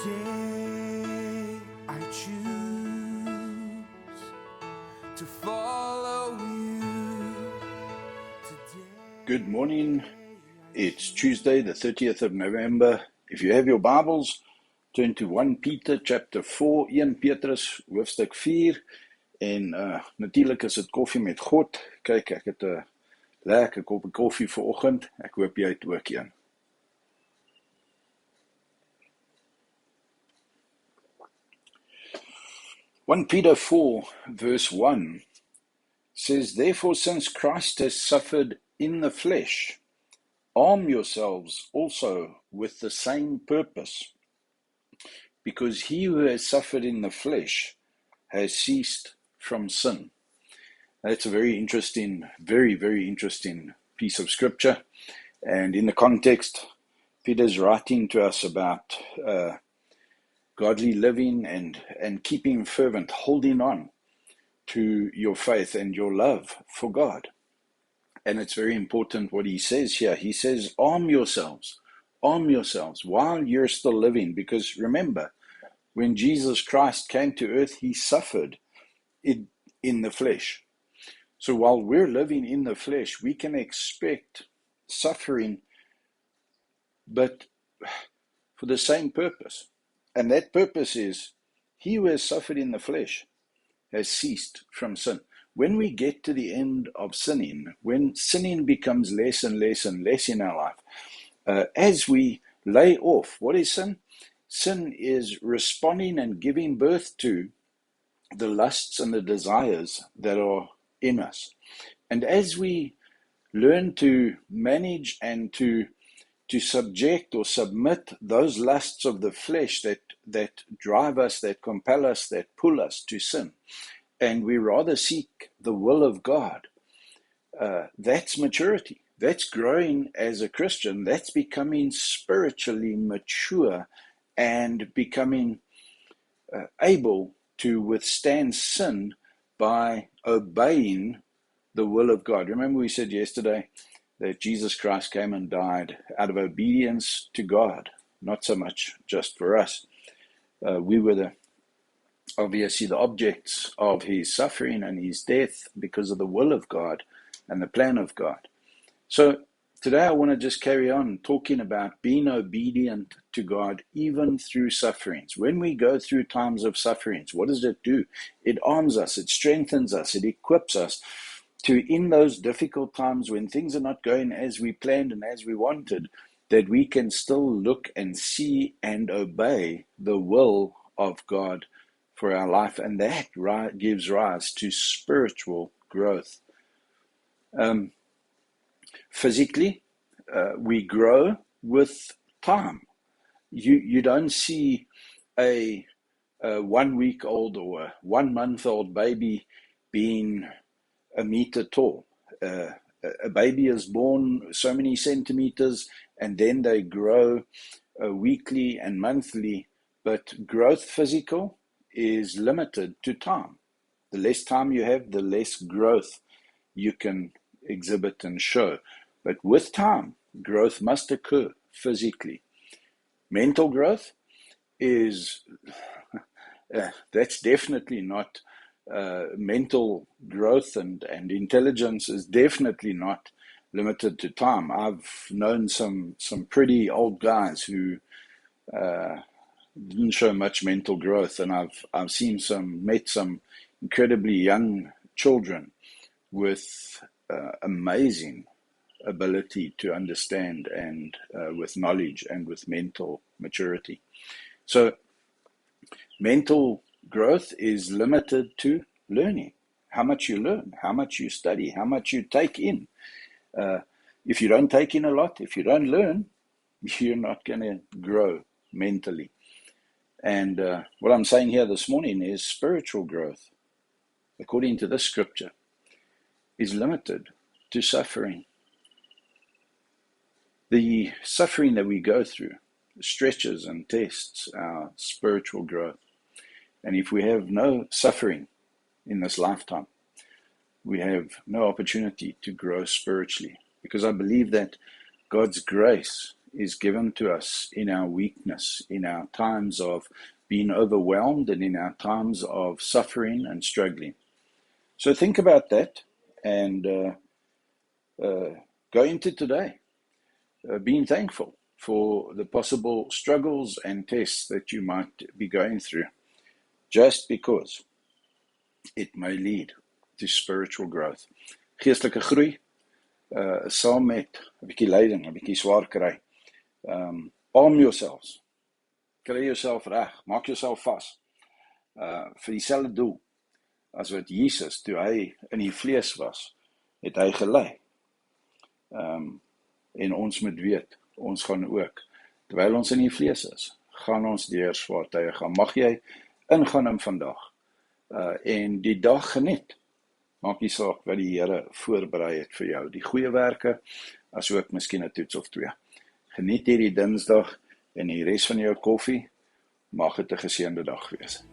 Today I choose to follow you. Good morning. It's Tuesday, the 30th of November. If you have your Bibles, turn to 1 Peter chapter 4, 1 Petrus hoofstuk 4. En natuurlijk is het koffie met God. Kyk, ek het 'n lekker koppie koffie vanoggend. Ek hoop jy het ook een. One Peter 4 verse 1 says, "Therefore, since Christ has suffered in the flesh, arm yourselves also with the same purpose, because he who has suffered in the flesh has ceased from sin." That's a very interesting, very interesting piece of scripture. And in the context, Peter's writing to us about godly living and keeping fervent, holding on to your faith and your love for God. And it's very important what he says here. He says, arm yourselves while you're still living. Because remember, when Jesus Christ came to earth, he suffered in the flesh. So while we're living in the flesh, we can expect suffering, but for the same purpose. And that purpose is, he who has suffered in the flesh has ceased from sin. When we get to the end of sinning, when sinning becomes less and less and less in our life, as we lay off, what is sin? Sin is responding and giving birth to the lusts and the desires that are in us. And as we learn to manage and to subject or submit those lusts of the flesh that drive us, that compel us, that pull us to sin, and we rather seek the will of God, that's maturity. That's growing as a Christian. That's becoming spiritually mature and becoming able to withstand sin by obeying the will of God. Remember we said yesterday that Jesus Christ came and died out of obedience to God, not so much just for us. We were obviously the objects of his suffering and his death because of the will of God and the plan of God. So today I want to just carry on talking about being obedient to God even through sufferings. When we go through times of sufferings, what does it do? It arms us, it strengthens us, it equips us to, in those difficult times when things are not going as we planned and as we wanted, that we can still look and see and obey the will of God for our life. And that gives rise to spiritual growth. Physically, we grow with time. You don't see a 1 week old or a 1 month old baby being a meter tall. A baby is born so many centimeters and then they grow weekly and monthly, but growth physical is limited to time. The less time you have, the less growth you can exhibit and show. But with time, growth must occur physically. Mental growth is, that's definitely not, mental growth and intelligence is definitely not limited to time. I've known some pretty old guys who didn't show much mental growth, and I've met some incredibly young children with amazing ability to understand and with knowledge and with mental maturity. So mental growth is limited to learning. How much you learn, how much you study, how much you take in. If you don't take in a lot, if you don't learn, you're not going to grow mentally. And what I'm saying here this morning is spiritual growth, according to this scripture, is limited to suffering. The suffering that we go through stretches and tests our spiritual growth. And if we have no suffering in this lifetime, we have no opportunity to grow spiritually. Because I believe that God's grace is given to us in our weakness, in our times of being overwhelmed, and in our times of suffering and struggling. So think about that and go into today being thankful for the possible struggles and tests that you might be going through, just because it may lead to spiritual growth. Geestelike groei, saam met 'n bietjie lyding, 'n bietjie swaar kry. Arm yourselves. Kry jouself reg, maak jouself vas vir dieselfde doel as wat Jesus, toe hy in die vlees was, het hy gelei. En ons moet weet, ons gaan ook, terwyl ons in die vlees is, gaan ons deur swaar tye gaan. Mag jy ingaan in vandag en die dag geniet. Maak nie saak wat die Here voorberei het vir jou, die goeie werke, as ook miskien 'n toets of 2. Geniet hierdie Dinsdag en die res van jou koffie, mag dit 'n geseënde dag wees.